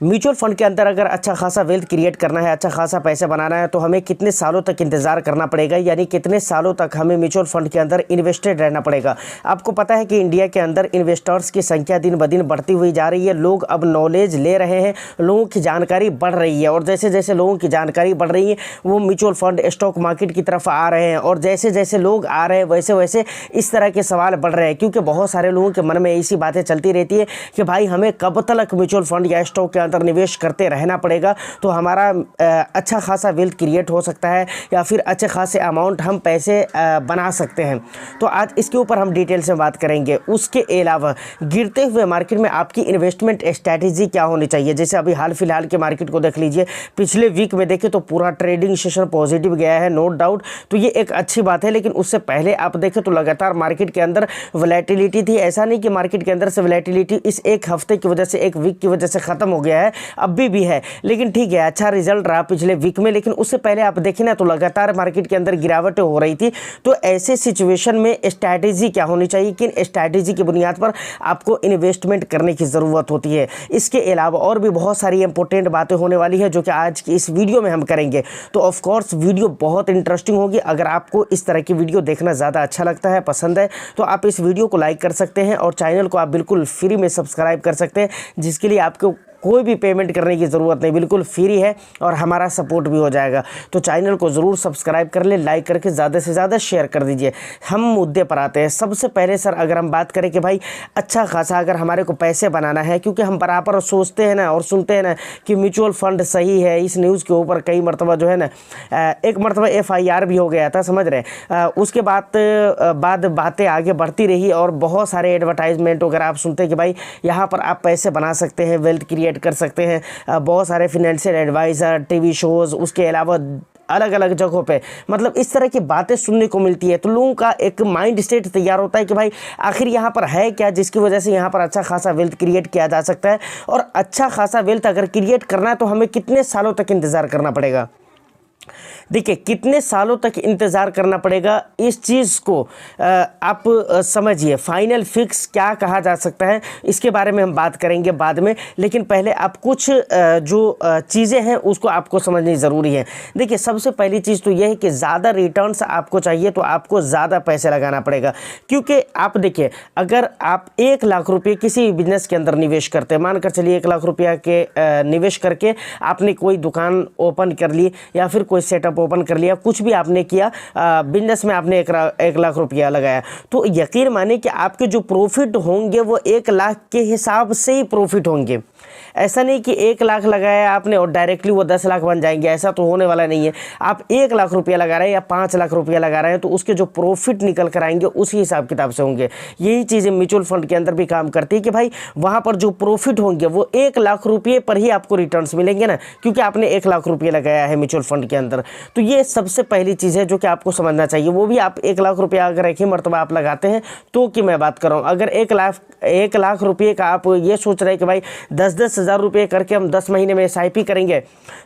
Mutual fund के अंदर अगर अच्छा खासा वेल्थ क्रिएट करना है, अच्छा खासा पैसे बनाना है, तो हमें कितने सालों तक इंतजार करना पड़ेगा, यानी कितने सालों तक हमें म्यूचुअल फंड के अंदर इन्वेस्टेड रहना पड़ेगा। आपको पता है कि इंडिया के अंदर इन्वेस्टर्स की संख्या दिन ब दिन बढ़ती हुई जा रही है। लोग अब नॉलेज ले रहे हैं, लोगों की जानकारी बढ़ रही है, और जैसे जैसे लोगों की जानकारी बढ़ रही है वो म्यूचुअल फंड स्टॉक मार्केट की तरफ आ रहे हैं, और जैसे जैसे लोग आ रहे हैं वैसे वैसे इस तरह के सवाल बढ़ रहे हैं, क्योंकि बहुत सारे लोगों के मन में ऐसी बातें चलती रहती है कि भाई हमें कब तक म्यूचुअल फंड या स्टॉक के अंदर निवेश करते रहना पड़ेगा तो हमारा अच्छा खासा वेल्थ क्रिएट हो सकता है, या फिर अच्छे खासे अमाउंट हम पैसे बना सकते हैं। तो आज इसके ऊपर हम डिटेल से बात करेंगे। उसके अलावा गिरते हुए मार्केट में आपकी इन्वेस्टमेंट स्ट्रैटेजी क्या होनी चाहिए। जैसे अभी हाल फिलहाल के मार्केट को देख लीजिए, पिछले वीक में देखें तो पूरा ट्रेडिंग सेशन पॉजिटिव गया है, नो डाउट, तो ये एक अच्छी बात है। लेकिन उससे पहले आप देखें तो लगातार मार्केट के अंदर वोलेटिलिटी थी। ऐसा नहीं कि मार्केट के अंदर से वोलेटिलिटी इस एक हफ्ते की वजह से, एक वीक की वजह से खत्म हो गया है, अब भी है, लेकिन ठीक है, अच्छा रिजल्ट रहा पिछले वीक में। लेकिन उससे पहले आप देखें ना तो लगातार मार्केट के अंदर गिरावटें हो रही थी। तो ऐसे सिचुएशन में स्ट्रैटेजी क्या होनी चाहिए, किन स्ट्रैटेजी की बुनियाद पर आपको इन्वेस्टमेंट करने की ज़रूरत होती है। इसके अलावा और भी बहुत सारी इंपॉर्टेंट बातें होने वाली है जो कि आज की इस वीडियो में हम करेंगे। तो ऑफ कोर्स वीडियो बहुत इंटरेस्टिंग होगी। अगर आपको इस तरह की वीडियो देखना ज़्यादा अच्छा लगता है, पसंद है, तो आप इस वीडियो को लाइक कर सकते हैं और चैनल को आप बिल्कुल फ्री में सब्सक्राइब कर सकते हैं, जिसके लिए आपको कोई भी पेमेंट करने की ज़रूरत नहीं, बिल्कुल फ्री है और हमारा सपोर्ट भी हो जाएगा। तो चैनल को ज़रूर सब्सक्राइब कर ले, लाइक करके ज़्यादा से ज़्यादा शेयर कर दीजिए। हम मुद्दे पर आते हैं। सबसे पहले सर अगर हम बात करें कि भाई अच्छा खासा अगर हमारे को पैसे बनाना है, क्योंकि हम बराबर सोचते हैं ना और सुनते हैं ना कि म्यूचुअल फंड सही है, इस न्यूज़ के ऊपर कई मरतबा जो है ना, एक मरतबा FIR भी हो गया था, समझ रहे। उसके बाद बातें आगे बढ़ती रही और बहुत सारे एडवर्टाइजमेंट वगैरह आप सुनते हैं कि भाई यहाँ पर आप पैसे बना सकते हैं, वेल्थ क्रिएट कर सकते हैं। बहुत सारे फिनेंशियल एडवाइज़र, टीवी शोज़, उसके अलावा अलग अलग जगहों पे मतलब इस तरह की बातें सुनने को मिलती है। तो लोगों का एक माइंड सेट तैयार होता है कि भाई आखिर यहाँ पर है क्या जिसकी वजह से यहाँ पर अच्छा खासा वेल्थ क्रिएट किया जा सकता है, और अच्छा खासा वेल्थ अगर क्रिएट करना है तो हमें कितने सालों तक इंतज़ार करना पड़ेगा। देखिए कितने सालों तक इंतज़ार करना पड़ेगा, इस चीज़ को आप समझिए। फाइनल फिक्स क्या कहा जा सकता है इसके बारे में हम बात करेंगे बाद में, लेकिन पहले आप कुछ जो चीज़ें हैं उसको आपको समझनी ज़रूरी है। देखिए सबसे पहली चीज़ तो यह है कि ज़्यादा रिटर्न्स आपको चाहिए तो आपको ज़्यादा पैसे लगाना पड़ेगा। क्योंकि आप देखिए अगर आप 1 लाख रुपये किसी बिजनेस के अंदर निवेश करते हैं, मानकर चलिए 1 लाख रुपया के निवेश करके आपने कोई दुकान ओपन कर ली या फिर कोई सेटअप ओपन कर लिया, कुछ भी आपने किया, बिजनेस में आपने 1 लाख रुपया लगाया, तो यकीन माने कि आपके जो प्रॉफिट होंगे वो 1 लाख के हिसाब से ही प्रॉफिट होंगे। ऐसा नहीं कि 1 लाख लगाया आपने और डायरेक्टली वो 10 लाख बन जाएंगे, ऐसा तो होने वाला नहीं है। आप 1 लाख रुपया लगा रहे हैं या 5 लाख रुपया लगा रहे हैं तो उसके जो प्रॉफिट निकल कर आएंगे उसी हिसाब किताब से होंगे। यही चीज़ें म्यूचुअल फंड के अंदर भी काम करती है कि भाई वहाँ पर जो प्रॉफिट होंगे वो 1 लाख रुपये पर ही आपको रिटर्न्स मिलेंगे ना, क्योंकि आपने 1 लाख रुपये लगाया है म्यूचुअल फंड के अंदर। तो ये सबसे पहली चीज़ है जो कि आपको समझना चाहिए। वो भी आप 1 लाख रुपया अगर एक ही मरतबा आप लगाते हैं तो कि मैं बात कर रहा हूँ, अगर 1 लाख रुपये का आप ये सोच रहे हैं कि भाई 10-10 हज़ार रुपये करके हम 10 महीने में SIP करेंगे,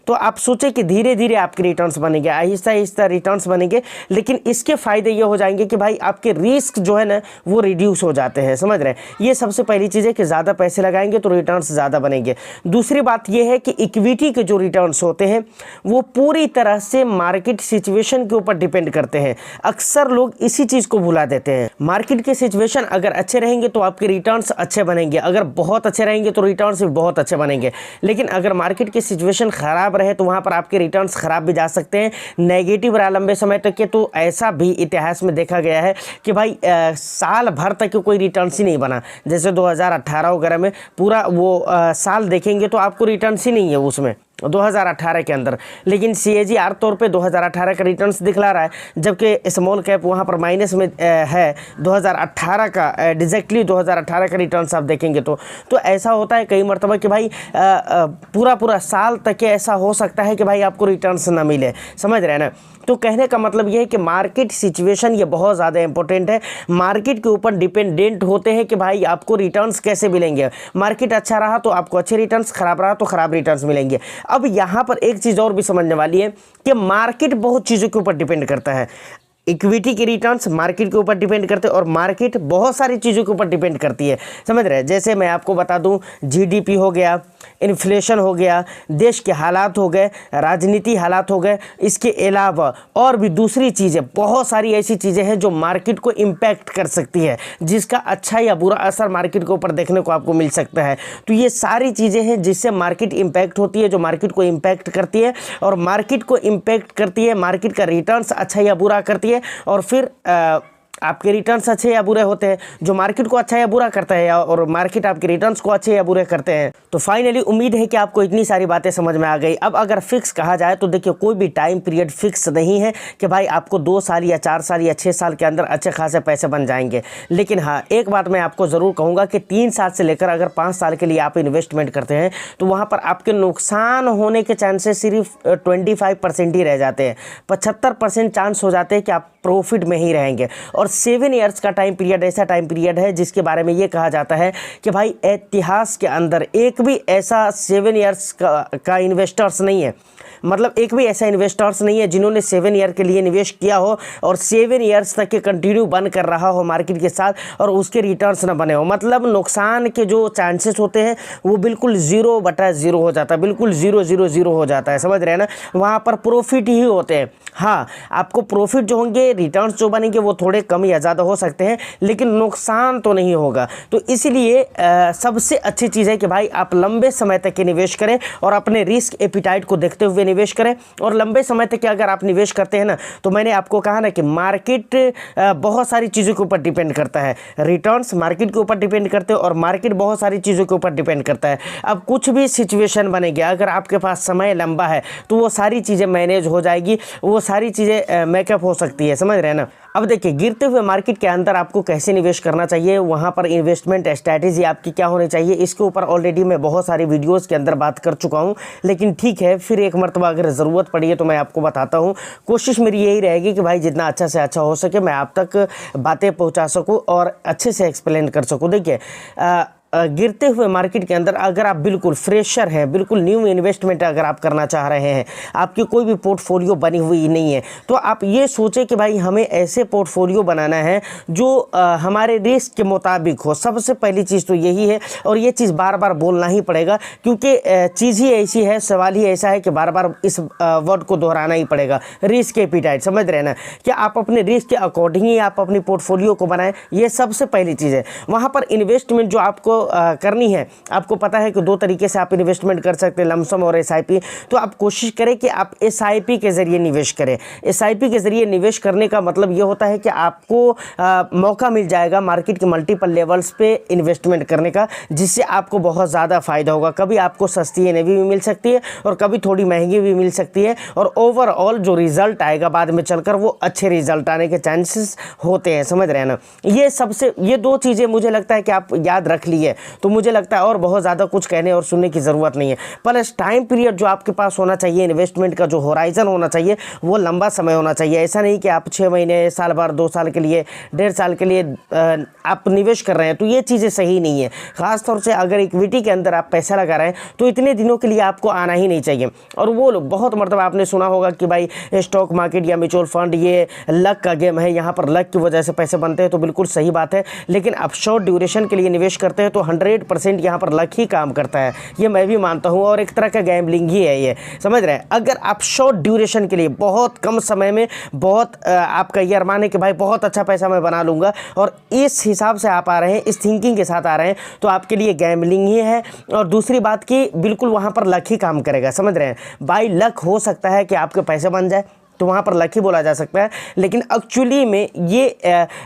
तो आप सोचें कि धीरे धीरे आपके रिटर्न्स बनेंगे, आहिस्ता आहिस्ता रिटर्न्स बनेंगे। लेकिन इसके फ़ायदे ये हो जाएंगे कि भाई आपके रिस्क जो है ना वो रिड्यूस हो जाते हैं, समझ रहे हैं। ये सबसे पहली चीज़ है कि ज़्यादा पैसे लगाएंगे तो रिटर्न्स ज़्यादा बनेंगे। दूसरी बात ये है कि इक्विटी के जो रिटर्न्स होते हैं वो पूरी तरह से मार्केट सिचुएशन के ऊपर डिपेंड करते हैं। अक्सर लोग इसी चीज़ को भुला देते हैं। मार्केट के सिचुएशन अगर अच्छे रहेंगे तो आपके रिटर्न्स अच्छे बनेंगे, अगर बहुत अच्छे रहेंगे तो रिटर्न्स भी बहुत अच्छे बनेंगे। लेकिन अगर मार्केट की सिचुएशन ख़राब रहे तो वहाँ पर आपके रिटर्न्स ख़राब भी जा सकते हैं, नेगेटिव रहा लंबे समय तक के। तो ऐसा भी इतिहास में देखा गया है कि भाई साल भर तक कोई रिटर्न्स ही नहीं बना। जैसे 2018 वगैरह में पूरा वो साल देखेंगे तो आपको रिटर्न्स ही नहीं है उसमें 2018 के अंदर। लेकिन CAGR तौर पे 2018 का रिटर्न्स दिखला रहा है, जबकि स्मॉल कैप वहाँ पर माइनस में है 2018 का, एग्जैक्टली 2018 का रिटर्न्स आप देखेंगे तो ऐसा होता है कई मरतबा कि भाई पूरा साल तक ऐसा हो सकता है कि भाई आपको रिटर्न्स ना मिले, समझ रहे हैं ना। तो कहने का मतलब ये है कि मार्केट सिचुएशन ये बहुत ज़्यादा इंपॉर्टेंट है। मार्केट के ऊपर डिपेंडेंट होते हैं कि भाई आपको रिटर्न्स कैसे मिलेंगे। मार्केट अच्छा रहा तो आपको अच्छे रिटर्न्स, ख़राब रहा तो ख़राब रिटर्न्स मिलेंगे। अब यहाँ पर एक चीज़ और भी समझने वाली है कि मार्केट बहुत चीज़ों के ऊपर डिपेंड करता है। इक्विटी के रिटर्न्स मार्केट के ऊपर डिपेंड करते हैं और मार्केट बहुत सारी चीज़ों के ऊपर डिपेंड करती है, समझ रहे हैं। जैसे मैं आपको बता दूं, जीडीपी हो गया, इन्फ्लेशन हो गया, देश के हालात हो गए, राजनीति हालात हो गए, इसके अलावा और भी दूसरी चीज़ें, बहुत सारी ऐसी चीज़ें हैं जो मार्केट को इम्पैक्ट कर सकती है, जिसका अच्छा या बुरा असर मार्केट के ऊपर देखने को आपको मिल सकता है। तो ये सारी चीज़ें हैं जिससे मार्केट इम्पैक्ट होती है, जो मार्केट को इम्पैक्ट करती है, और मार्केट को इम्पैक्ट करती है, मार्केट का रिटर्न्स अच्छा या बुरा करती है, और फिर आपके रिटर्न्स अच्छे या बुरे होते हैं, जो मार्केट को अच्छा या बुरा करता है, और मार्केट आपके रिटर्न्स को अच्छे या बुरे करते हैं। तो फाइनली उम्मीद है कि आपको इतनी सारी बातें समझ में आ गई। अब अगर फिक्स कहा जाए तो देखिए, कोई भी टाइम पीरियड फिक्स नहीं है कि भाई आपको 2 साल या 4 साल या 6 साल के अंदर अच्छे खासे पैसे बन जाएंगे। लेकिन हाँ, एक बात मैं आपको ज़रूर कहूँगा कि 3 साल से लेकर अगर 5 साल के लिए आप इन्वेस्टमेंट करते हैं तो वहाँ पर आपके नुकसान होने के चांसेस सिर्फ 25% ही रह जाते हैं। 75% चांस हो जाते हैं कि आप प्रॉफिट में ही रहेंगे। और 7 ईयर्स का टाइम पीरियड ऐसा टाइम पीरियड है जिसके बारे में ये कहा जाता है कि भाई इतिहास के अंदर एक भी ऐसा 7 ईयर्स का इन्वेस्टर्स नहीं है, मतलब एक भी ऐसा इन्वेस्टर्स नहीं है जिन्होंने 7 ईयर के लिए निवेश किया हो और 7 ईयर्स तक के कंटिन्यू बन कर रहा हो मार्केट के साथ और उसके रिटर्न्स ना बने हो। मतलब नुकसान के जो चांसेस होते हैं वो बिल्कुल 0/0 हो जाता है, बिल्कुल 0 हो जाता है, समझ रहे हैं ना। वहाँ पर प्रॉफिट ही होते हैं। हाँ, आपको प्रॉफिट जो होंगे, रिटर्न्स जो बनेंगे वो थोड़े कम या ज़्यादा हो सकते हैं, लेकिन नुकसान तो नहीं होगा। तो इसलिए सबसे अच्छी चीज़ है कि भाई आप लंबे समय तक के निवेश करें और अपने रिस्क एपिटाइट को देखते हुए निवेश करें। और लंबे समय तक अगर आप निवेश करते हैं ना, तो मैंने आपको कहा ना कि मार्केट बहुत सारी चीज़ों के ऊपर डिपेंड करता है। रिटर्न्स मार्केट के ऊपर डिपेंड करते हैं और मार्केट बहुत सारी चीज़ों के ऊपर डिपेंड करता है। अब कुछ भी सिचुएशन बनेगी, अगर आपके पास समय लंबा है तो वो सारी चीज़ें मैनेज हो जाएगी, वो सारी चीज़ें मेकअप हो सकती है, समझ रहे हैं ना। अब देखिए, गिरते हुए मार्केट के अंदर आपको कैसे निवेश करना चाहिए, वहाँ पर इन्वेस्टमेंट स्ट्रैटेजी आपकी क्या होनी चाहिए, इसके ऊपर ऑलरेडी मैं बहुत सारी वीडियोस के अंदर बात कर चुका हूँ। लेकिन ठीक है, फिर एक मरतबा अगर ज़रूरत पड़ी है तो मैं आपको बताता हूँ। कोशिश मेरी यही रहेगी कि भाई जितना अच्छा से अच्छा हो सके मैं आप तक बातें पहुँचा सकूँ और अच्छे से एक्सप्लेन कर सकूँ। देखिए, गिरते हुए मार्केट के अंदर अगर आप बिल्कुल फ्रेशर हैं, बिल्कुल न्यू इन्वेस्टमेंट अगर आप करना चाह रहे हैं, आपकी कोई भी पोर्टफोलियो बनी हुई नहीं है, तो आप ये सोचें कि भाई हमें ऐसे पोर्टफोलियो बनाना है जो हमारे रिस्क के मुताबिक हो। सबसे पहली चीज़ तो यही है, और ये चीज़ बार बार बोलना ही पड़ेगा क्योंकि चीज़ ही ऐसी है, सवाल ही ऐसा है कि बार बार इस वर्ड को दोहराना ही पड़ेगा। रिस्क एपिटाइट, समझ रहे हैं ना, कि आप अपने रिस्क के अकॉर्डिंग ही आप अपनी पोर्टफोलियो को बनाएं। ये सबसे पहली चीज़ है। वहाँ पर इन्वेस्टमेंट जो आपको करनी है, आपको पता है कि 2 तरीके से आप इन्वेस्टमेंट कर सकते हैं, लमसम और SIP। तो आप कोशिश करें कि आप SIP के ज़रिए निवेश करें। SIP के ज़रिए निवेश करने का मतलब ये होता है कि आपको मौका मिल जाएगा मार्केट के मल्टीपल लेवल्स पे इन्वेस्टमेंट करने का, जिससे आपको बहुत ज़्यादा फ़ायदा होगा। कभी आपको सस्ती NAV भी मिल सकती है और कभी थोड़ी महंगी भी मिल सकती है, और ओवरऑल जो रिज़ल्ट आएगा बाद में चलकर वो अच्छे रिज़ल्ट आने के चांसेस होते हैं, समझ रहे हैं ना। ये 2 चीज़ें मुझे लगता है कि आप याद रख लिए तो मुझे लगता है और बहुत ज़्यादा कुछ कहने और सुनने की ज़रूरत नहीं है। प्लस टाइम पीरियड जो आपके पास होना चाहिए, इन्वेस्टमेंट का जो होराइजन होना चाहिए वो लंबा समय होना चाहिए। ऐसा नहीं कि आप 6 महीने, साल भर, 2 साल के लिए, 1.5 साल के लिए आप निवेश कर रहे हैं, तो ये चीज़ें सही नहीं है। ख़ासतौर से अगर इक्विटी के अंदर आप पैसा लगा रहे हैं तो इतने दिनों के लिए आपको आना ही नहीं चाहिए। और वो बहुत मरतबा आपने सुना होगा कि भाई स्टॉक मार्केट या म्यूचुअल फंड ये लक का गेम है, यहाँ पर लक की वजह से पैसे बनते हैं, तो बिल्कुल सही बात है। लेकिन आप शॉर्ट ड्यूरेशन के लिए निवेश करते हैं तो 100% यहाँ पर लक ही काम करता है, ये मैं भी मानता हूँ, और एक तरह का गैम्बलिंग ही है ये, समझ रहे हैं। अगर आप शॉर्ट ड्यूरेशन के लिए बहुत कम समय में बहुत आपका ये अरमान है कि भाई बहुत अच्छा पैसा मैं बना लूँगा, और इस हिसाब से आप आ रहे हैं, इस थिंकिंग के साथ आ रहे हैं, तो आपके लिए गैम्बलिंग ही है। और दूसरी बात कि बिल्कुल वहाँ पर लक ही काम करेगा, समझ रहे हैं। बाई लक हो सकता है कि आपके पैसे बन जाए, तो वहाँ पर लक ही बोला जा सकता है, लेकिन एक्चुअली में ये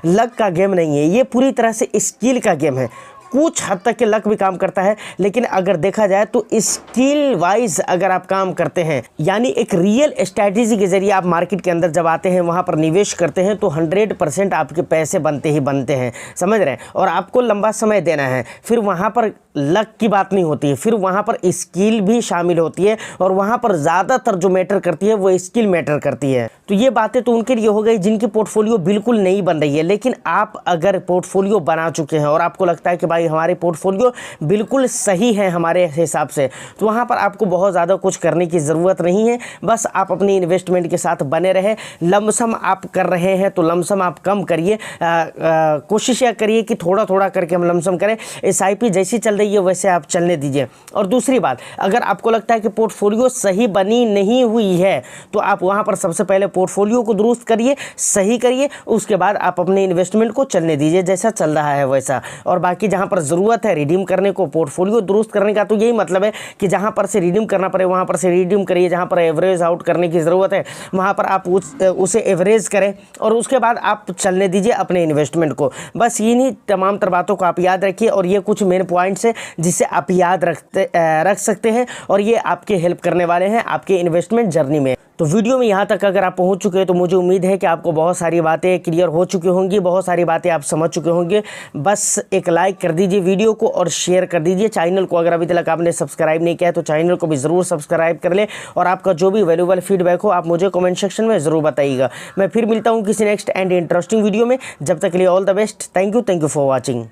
लक का गेम नहीं है, ये पूरी तरह से स्किल का गेम है। कुछ हद तक के लक भी काम करता है, लेकिन अगर देखा जाए तो स्किल वाइज अगर आप काम करते हैं, यानी एक रियल स्ट्रैटेजी के जरिए आप मार्केट के अंदर जब आते हैं, वहाँ पर निवेश करते हैं, तो 100% आपके पैसे बनते ही बनते हैं, समझ रहे हैं। और आपको लंबा समय देना है, फिर वहाँ पर लक की बात नहीं होती है, फिर वहाँ पर स्किल भी शामिल होती है और वहाँ पर ज़्यादातर जो मैटर करती है वो स्किल मैटर करती है। तो ये बातें तो उनके लिए हो गई जिनकी पोर्टफोलियो बिल्कुल नहीं बन रही है। लेकिन आप अगर पोर्टफोलियो बना चुके हैं और आपको लगता है कि भाई हमारे पोर्टफोलियो बिल्कुल सही है हमारे हिसाब से, तो वहाँ पर आपको बहुत ज़्यादा कुछ करने की ज़रूरत नहीं है। बस आप अपनी इन्वेस्टमेंट के साथ बने रहे। लमसम आप कर रहे हैं तो लमसम आप कम करिए, कोशिश यह करिए कि थोड़ा थोड़ा करके हम लमसम करें। SIP जैसी चल रही है वैसे आप चलने दीजिए। और दूसरी बात, अगर आपको लगता है कि पोर्टफोलियो सही बनी नहीं हुई है तो आप वहाँ पर सबसे पहले पोर्टफोलियो को दुरुस्त करिए, सही करिए, उसके बाद आप अपने इन्वेस्टमेंट को चलने दीजिए जैसा चल रहा है वैसा। और बाकी जहाँ पर ज़रूरत है रिडीम करने को, पोर्टफोलियो दुरुस्त करने का, तो यही मतलब है कि जहाँ पर से रिडीम करना पड़े वहाँ पर से रिडीम करिए। जहाँ पर एवरेज आउट करने की ज़रूरत है वहाँ पर आप उसे एवरेज करें और उसके बाद आप चलने दीजिए अपने इन्वेस्टमेंट को। बस इन्हीं तमाम तर बातों को आप याद रखिए और ये कुछ मेन पॉइंट्स हैं जिसे आप याद रख सकते हैं और ये आपके हेल्प करने वाले हैं आपके इन्वेस्टमेंट जर्नी में। तो वीडियो में यहाँ तक अगर आप पहुँच चुके हैं तो मुझे उम्मीद है कि आपको बहुत सारी बातें क्लियर हो चुकी होंगी, बहुत सारी बातें आप समझ चुके होंगे। बस एक लाइक कर दीजिए वीडियो को और शेयर कर दीजिए। चैनल को अगर अभी तक आपने सब्सक्राइब नहीं किया है तो चैनल को भी ज़रूर सब्सक्राइब कर लें और आपका जो भी वैल्यूएबल फीडबैक हो आप मुझे कमेंट सेक्शन में ज़रूर बताइएगा। मैं फिर मिलता हूँ किसी नेक्स्ट एंड इंटरेस्टिंग वीडियो में। जब तक के लिए all the best. Thank you for watching.